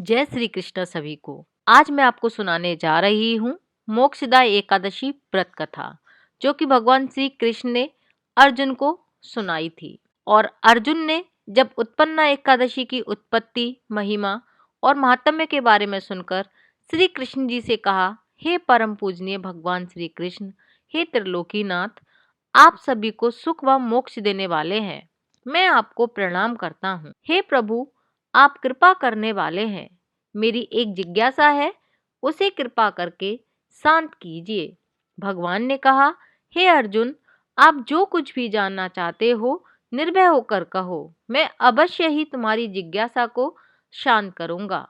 जय श्री कृष्ण सभी को। आज मैं आपको सुनाने जा रही हूँ मोक्षदा एकादशी व्रत कथा, जो कि भगवान श्री कृष्ण ने अर्जुन को सुनाई थी। और अर्जुन ने जब उत्पन्ना एकादशी की उत्पत्ति, महिमा और महात्म्य के बारे में सुनकर श्री कृष्ण जी से कहा, हे परम पूजनीय भगवान श्री कृष्ण, हे त्रिलोकीनाथ, आप सभी को सुख व मोक्ष देने वाले हैं। मैं आपको प्रणाम करता हूँ। हे प्रभु, आप कृपा करने वाले हैं। मेरी एक जिज्ञासा है, उसे कृपा करके शांत कीजिए। भगवान ने कहा, हे अर्जुन, आप जो कुछ भी जानना चाहते हो निर्भय होकर कहो, मैं अवश्य ही तुम्हारी जिज्ञासा को शांत करूंगा।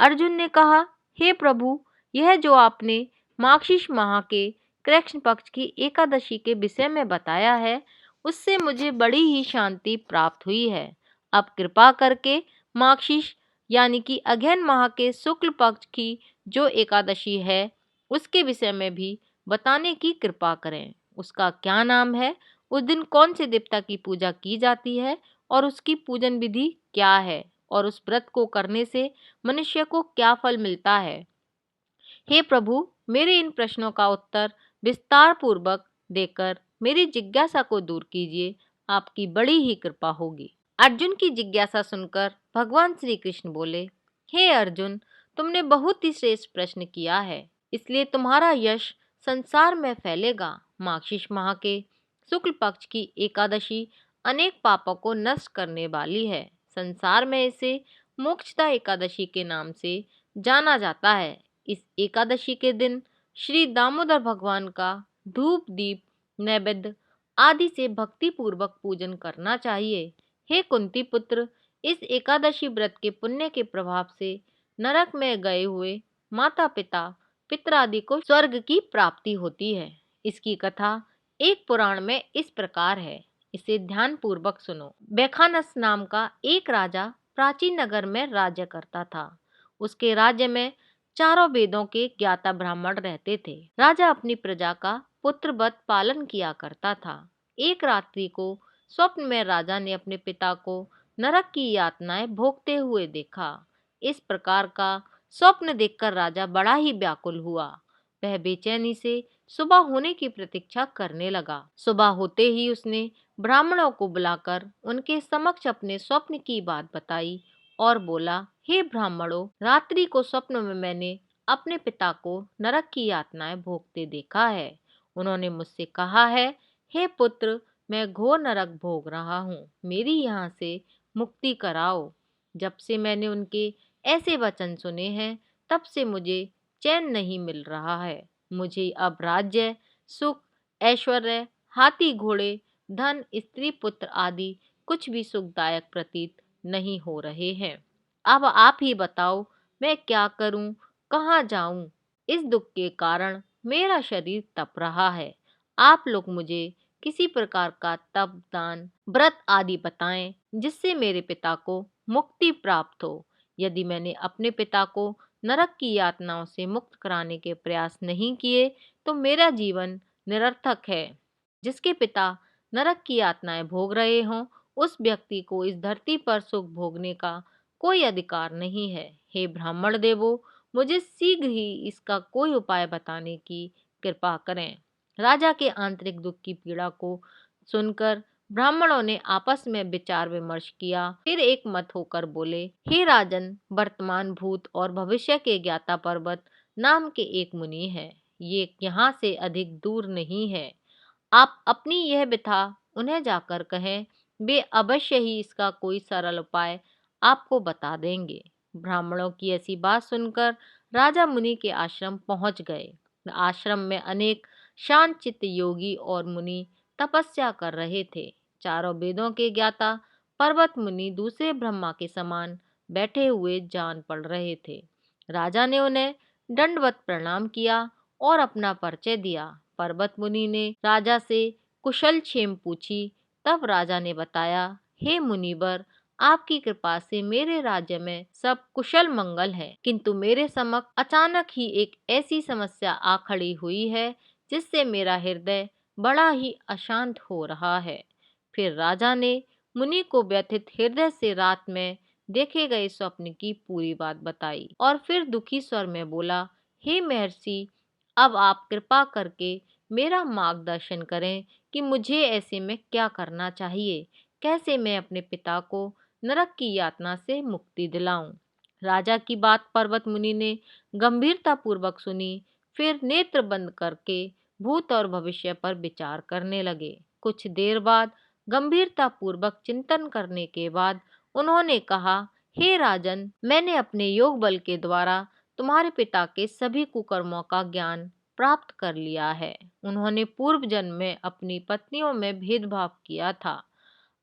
अर्जुन ने कहा, हे प्रभु, यह जो आपने मार्गशीर्ष माह के कृष्ण पक्ष की एकादशी के विषय में बताया है, उससे मुझे बड़ी ही शांति प्राप्त हुई है। अब कृपा करके मार्गशीर्ष यानी कि अगहन माह के शुक्ल पक्ष की जो एकादशी है, उसके विषय में भी बताने की कृपा करें। उसका क्या नाम है, उस दिन कौन से देवता की पूजा की जाती है और उसकी पूजन विधि क्या है, और उस व्रत को करने से मनुष्य को क्या फल मिलता है। हे प्रभु, मेरे इन प्रश्नों का उत्तर विस्तार पूर्वक देकर मेरी जिज्ञासा को दूर कीजिए, आपकी बड़ी ही कृपा होगी। अर्जुन की जिज्ञासा सुनकर भगवान श्री कृष्ण बोले, हे अर्जुन, तुमने बहुत ही श्रेष्ठ प्रश्न किया है, इसलिए तुम्हारा यश संसार में फैलेगा। मार्गशीर्ष माह के शुक्ल पक्ष की एकादशी अनेक पापों को नष्ट करने वाली है। संसार में इसे मोक्षदा एकादशी के नाम से जाना जाता है। इस एकादशी के दिन श्री दामोदर भगवान का धूप, दीप, नैवेद्य आदि से भक्ति पूर्वक पूजन करना चाहिए। हे कुंती पुत्र, इस एकादशी व्रत के पुण्य के प्रभाव से नरक में गए हुए माता पिता, पितर आदि को स्वर्ग की प्राप्ति होती है। इसकी कथा एक पुराण में इस प्रकार है, इसे ध्यान पूर्वक सुनो। बैखानस नाम का एक राजा प्राचीन नगर में राज्य करता था। उसके राज्य में चारों वेदों के ज्ञाता ब्राह्मण रहते थे। राजा अपनी प्रजा का पुत्रवत पालन किया करता था। एक रात्रि को स्वप्न में राजा ने अपने पिता को नरक की यातनाएं भोगते हुए देखा। इस प्रकार का स्वप्न देखकर राजा बड़ा ही व्याकुल हुआ। वह बेचैनी से सुबह होने की प्रतीक्षा करने लगा। सुबह होते ही उसने ब्राह्मणों को बुलाकर उनके समक्ष अपने स्वप्न की बात बताई और बोला, हे ब्राह्मणों, रात्रि को स्वप्न में मैंने अपने पिता को नरक की यातनाएं भोगते देखा है। उन्होंने मुझसे कहा है, हे पुत्र, मैं घोर नरक भोग रहा हूँ, मेरी यहाँ से मुक्ति कराओ। जब से मैंने उनके ऐसे वचन सुने हैं, तब से मुझे चैन नहीं मिल रहा है। मुझे अब राज्य, सुख, ऐश्वर्य, हाथी घोड़े, धन, स्त्री पुत्र आदि कुछ भी सुखदायक प्रतीत नहीं हो रहे हैं। अब आप ही बताओ, मैं क्या करूं, कहाँ जाऊं? इस दुख के कारण मेरा शरीर तप रहा है। आप लोग मुझे किसी प्रकार का तप, दान, व्रत आदि बताएं, जिससे मेरे पिता को मुक्ति प्राप्त हो। यदि मैंने अपने पिता को नरक की यातनाओं से मुक्त कराने के प्रयास नहीं किए, तो मेरा जीवन निरर्थक है। जिसके पिता नरक की यातनाएं भोग रहे हों, उस व्यक्ति को इस धरती पर सुख भोगने का कोई अधिकार नहीं है। हे ब्राह्मण देवो, मुझे शीघ्र ही इसका कोई उपाय बताने की कृपा करें। राजा के आंतरिक दुख की पीड़ा को सुनकर ब्राह्मणों ने आपस में विचार विमर्श किया। फिर एक मत होकर बोले, हे राजन, वर्तमान, भूत और भविष्य के ज्ञाता पर्वत नाम के एक मुनि हैं। ये यहाँ से अधिक दूर नहीं है। आप अपनी यह व्यथा उन्हें जाकर कहें, वे अवश्य ही इसका कोई सरल उपाय आपको बता देंगे। ब्राह्मणों की ऐसी बात सुनकर राजा मुनि के आश्रम पहुंच गए। आश्रम में अनेक शांत चित्त योगी और मुनि तपस्या कर रहे थे। चारों वेदों के ज्ञाता पर्वत मुनि दूसरे ब्रह्मा के समान बैठे हुए जान पड़ रहे थे। राजा ने उन्हें दंडवत प्रणाम किया और अपना परिचय दिया। पर्वत मुनि ने राजा से कुशल क्षेम पूछी। तब राजा ने बताया, हे मुनिवर, आपकी कृपा से मेरे राज्य में सब कुशल मंगल है, किंतु मेरे समक्ष अचानक ही एक ऐसी समस्या आ खड़ी हुई है, जिससे मेरा हृदय बड़ा ही अशांत हो रहा है। फिर राजा ने मुनि को व्यथित हृदय से रात में देखे गए स्वप्न की पूरी बात बताई और फिर दुखी स्वर में बोला, हे महर्षि, अब आप कृपा करके मेरा मार्गदर्शन करें कि मुझे ऐसे में क्या करना चाहिए, कैसे मैं अपने पिता को नरक की यातना से मुक्ति दिलाऊं। राजा की बात पर्वत मुनि ने गंभीरता पूर्वक सुनी, फिर नेत्र बंद करके भूत और भविष्य पर विचार करने लगे। कुछ देर बाद गंभीरता पूर्वक चिंतन करने के बाद उन्होंने कहा, हे राजन, मैंने अपने योग बल के द्वारा तुम्हारे पिता के सभी कुकर्मों का ज्ञान प्राप्त कर लिया है। उन्होंने पूर्व जन्म में अपनी पत्नियों में भेदभाव किया था।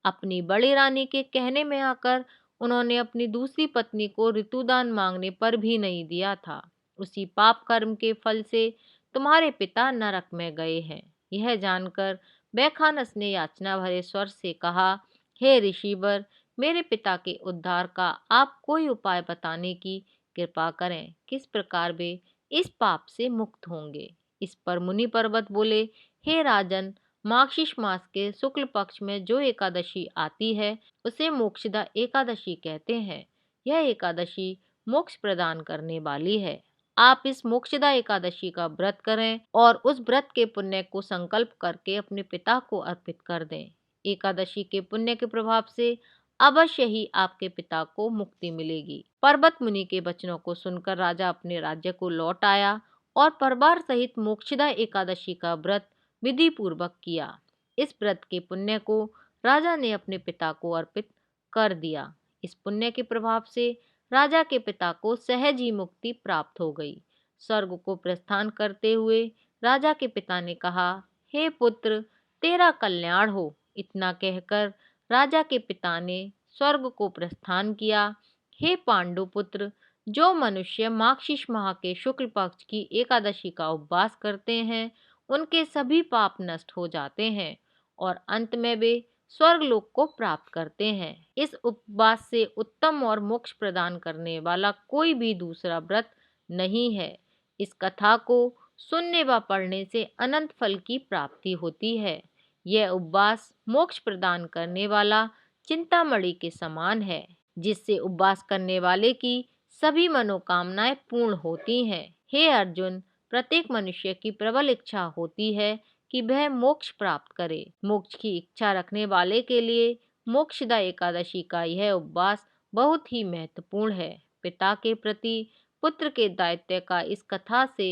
अपनी बड़ी रानी के कहने में आकर उन्होंने अपनी दूसरी पत्नी को ऋतुदान मांगने पर भी नहीं दिया था। उसी पाप कर्म के फल से तुम्हारे पिता नरक में गए हैं। यह जानकर बैखानस ने याचना भरे स्वर से कहा, हे ऋषिवर, मेरे पिता के उद्धार का आप कोई उपाय बताने की कृपा करें। किस प्रकार वे इस पाप से मुक्त होंगे। इस पर मुनि पर्वत बोले, हे राजन, मार्गशीर्ष मास के शुक्ल पक्ष में जो एकादशी आती है उसे मोक्षदा एकादशी कहते हैं। यह एकादशी मोक्ष प्रदान करने वाली है। आप इस मोक्षदा एकादशी का व्रत करें और उस व्रत के पुण्य को संकल्प करके अपने पिता को अर्पित कर दें। एकादशी के पुण्य के प्रभाव से अवश्य ही आपके पिता को मुक्ति मिलेगी। पर्वत मुनि के वचनों को सुनकर राजा अपने राज्य को लौट आया और परिवार सहित मोक्षदा एकादशी का व्रत विधि पूर्वक किया। इस व्रत के पुण्य को राजा ने अपने पिता को अर्पित कर दिया। इस पुण्य के प्रभाव से राजा के पिता को सहज ही मुक्ति प्राप्त हो गई। स्वर्ग को प्रस्थान करते हुए राजा के पिता ने कहा, हे पुत्र, तेरा कल्याण हो। इतना कहकर राजा के पिता ने स्वर्ग को प्रस्थान किया। हे पांडु पुत्र, जो मनुष्य मार्गशीर्ष माह के शुक्ल पक्ष की एकादशी का उपवास करते हैं उनके सभी पाप नष्ट हो जाते हैं और अंत में वे स्वर्गलोक को प्राप्त करते हैं। इस उपवास से उत्तम और मोक्ष प्रदान करने वाला कोई भी दूसरा व्रत नहीं है। इस कथा को सुनने व पढ़ने से अनंत फल की प्राप्ति होती है। यह उपवास मोक्ष प्रदान करने वाला चिंतामणि के समान है, जिससे उपवास करने वाले की सभी मनोकामनाएं पूर्ण होती हैं। हे अर्जुन, प्रत्येक मनुष्य की प्रबल इच्छा होती है कि वह मोक्ष प्राप्त करे। मोक्ष की इच्छा रखने वाले के लिए मोक्षदा एकादशी का यह उपवास बहुत ही महत्वपूर्ण है। पिता के प्रति पुत्र के दायित्व का इस कथा से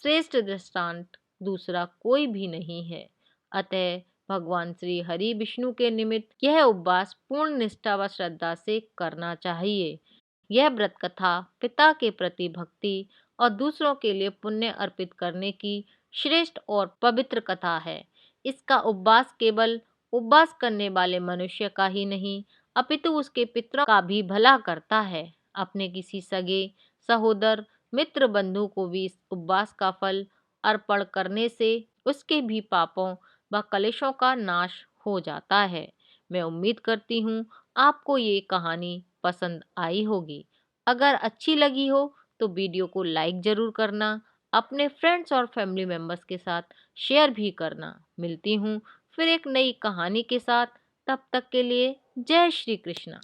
श्रेष्ठ दृष्टांत दूसरा कोई भी नहीं है। अतः भगवान श्री हरि विष्णु के निमित्त यह उपवास पूर्ण निष्ठा व श्रद्धा से करना चाहिए। यह व्रत कथा पिता के प्रति भक्ति और दूसरों के लिए पुण्य अर्पित करने की श्रेष्ठ और पवित्र कथा है। इसका उपवास केवल उपवास करने वाले मनुष्य का ही नहीं अपितु उसके पितरों का भी भला करता है। अपने किसी सगे, सहोदर, मित्र, बंधु को भी इस उपवास का फल अर्पण करने से उसके भी पापों व कलेशों का नाश हो जाता है। मैं उम्मीद करती हूँ आपको ये कहानी पसंद आई होगी। अगर अच्छी लगी हो तो वीडियो को लाइक ज़रूर करना, अपने फ्रेंड्स और फैमिली मेम्बर्स के साथ शेयर भी करना। मिलती हूँ फिर एक नई कहानी के साथ, तब तक के लिए जय श्री कृष्णा।